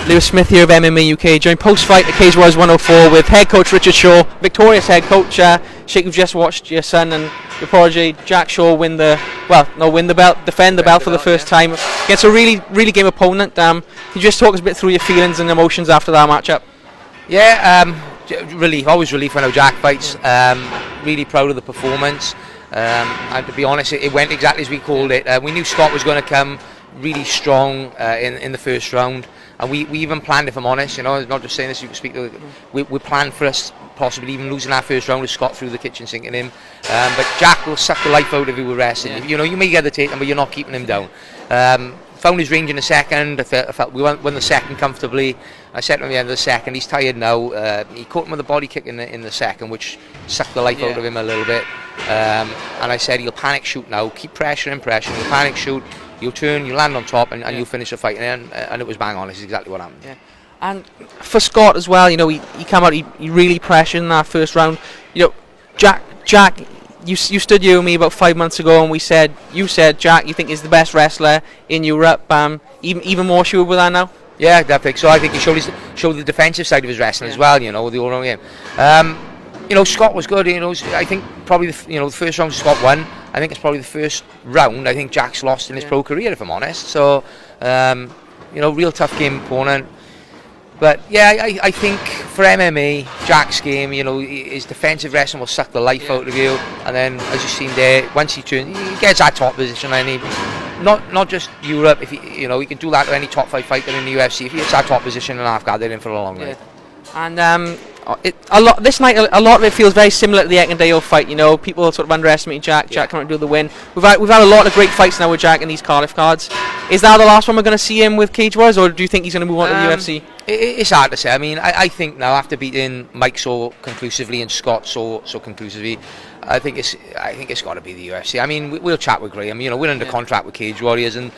Lewis Smith here of MMA UK, joined post-fight at CW104 with head coach Richard Shaw, victorious head coach. Sheikh, you've just watched your son and your prodigy Jack Shaw defend the belt for the first time against a really game opponent. Can you just talk us a bit through your feelings and emotions after that matchup? Yeah, relief, always relief when Jack fights. Really proud of the performance. And to be honest, it went exactly as we called it. We knew Scott was going to come really strong in the first round, and we even planned, if I'm honest, not just saying this, you can speak to, we planned for us possibly even losing our first round with Scott through the kitchen sink in him, but Jack will suck the life out of you with wrestling. You may get the takedown, but you're not keeping him down. Found his range in the second. I felt we won the second comfortably. I said to him at the end of the second, he's tired now. He caught him with a body kick in the second, which sucked the life out of him a little bit, and I said, he'll panic shoot now, keep pressuring, he'll panic shoot, you'll turn, you land on top, and you'll finish the fight. And it was bang on. This is exactly what happened. Yeah. And for Scott as well, he came out, he really pressured in that first round. Jack, you stood you and me about 5 months ago, and you said Jack, you think he's the best wrestler in Europe. Even more sure with that now? Yeah, definitely. So I think he showed the defensive side of his wrestling as well. The all-round game. Scott was good. I think probably the first round Scott won. I think it's probably the first round I think Jack's lost in his pro career, if I'm honest. So real tough game opponent. But yeah, I think for MMA, Jack's game, his defensive wrestling will suck the life out of you, and then as you've seen there, once he turns, he gets that top position. Not just Europe. If he can do that to any top 5 fighter in the UFC. If he gets that top position in half guard, they're in for a long night. And this night, a lot of it feels very similar to the Ekindale fight. People sort of underestimate Jack. Jack can't do the win. We've had a lot of great fights now with Jack in these Cardiff cards. Is that the last one we're going to see him with Cage Warriors, or do you think he's going to move on to the UFC? It's hard to say. I think now, after beating Mike so conclusively and Scott so conclusively, I think it's got to be the UFC. We'll chat with Graham. We're under contract with Cage Warriors, and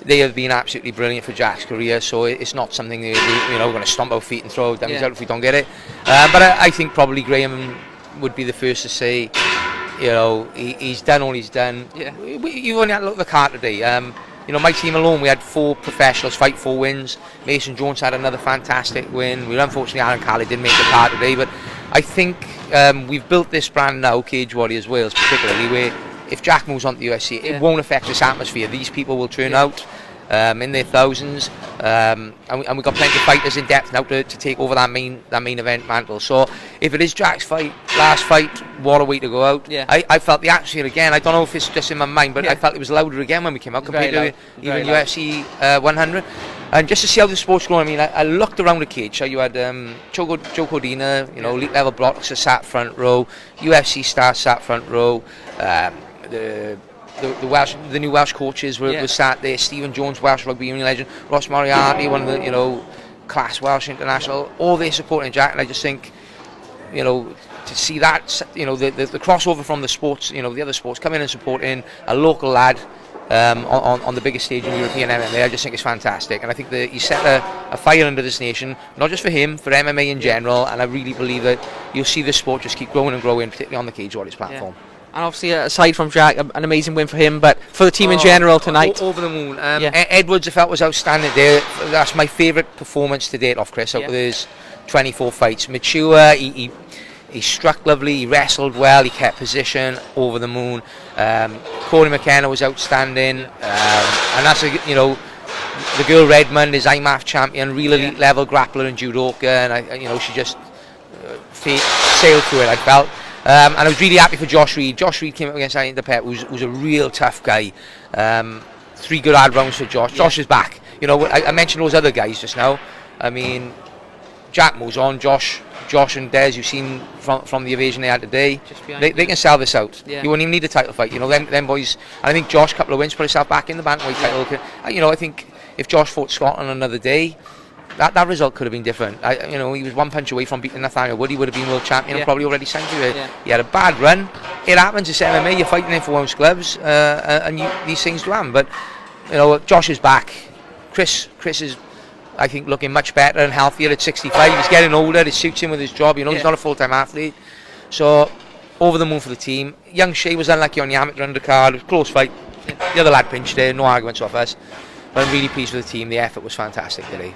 they have been absolutely brilliant for Jack's career, so it's not something we're going to stomp our feet and throw dummies out if we don't get it. But I think probably Graham would be the first to say, he's done all he's done. Yeah. You've only had to look at the card today. My team alone, we had 4 professionals fight, 4 wins. Mason Jones had another fantastic win. Unfortunately, Aaron Calley didn't make the card today, but I think we've built this brand now, Cage Warriors Wales particularly, where if Jack moves on to the UFC, it won't affect this atmosphere. These people will turn out in their thousands, and we've got plenty of fighters in depth now to take over that main event mantle. So if it is Jack's last fight, what a way to go out. I felt the atmosphere again. I don't know if it's just in my mind, but I felt it was louder again when we came out compared to even UFC 100. And just to see how the sport's going, I looked around the cage. So you had Joe Cordina, elite level blocks sat front row, UFC stars sat front row. The new Welsh coaches were sat there. Stephen Jones, Welsh rugby union legend. Ross Moriarty, one of the class Welsh international. All they supporting Jack, and I just think to see that the crossover from the sports, the other sports coming and supporting a local lad on the biggest stage in European MMA. I just think it's fantastic, and I think that he set a fire under this nation, not just for him, for MMA in general. And I really believe that you'll see this sport just keep growing and growing, particularly on the Cage Warriors platform. And obviously, aside from Jack, an amazing win for him, but for the team in general tonight. Over the moon. Edwards, I felt, was outstanding there. That's my favourite performance to date off Chris, out of his 24 fights. Mature, he struck lovely, he wrestled well, he kept position, over the moon. Corey McKenna was outstanding. And that's, the girl Redmond is IMAF champion, real elite level grappler and judoka, and she just sailed through it, I felt. And I was really happy for Josh Reed. Josh Reed came up against Andy Pep, who's a real tough guy. 3 good hard rounds for Josh. Josh is back. I mentioned those other guys just now. Jack moves on. Josh and Des, you've seen from the evasion they had today. They can sell this out. You won't even need a title fight. Them boys. And I think Josh, a couple of wins, put himself back in the bantamweight title. I think if Josh fought Scott on another day, that result could have been different. He was one punch away from beating Nathaniel Wood. He would have been world champion and probably already signed you. He had a bad run. It happens. It's MMA. You're fighting in for women's gloves, and these things do happen. But Josh is back. Chris is, I think, looking much better and healthier at 65. He's getting older. It suits him with his job. He's not a full-time athlete. So over the moon for the team. Young Shea was unlucky on the amateur undercard. It was a close fight. the other lad pinched it, no arguments off us. But I'm really pleased with the team. The effort was fantastic today.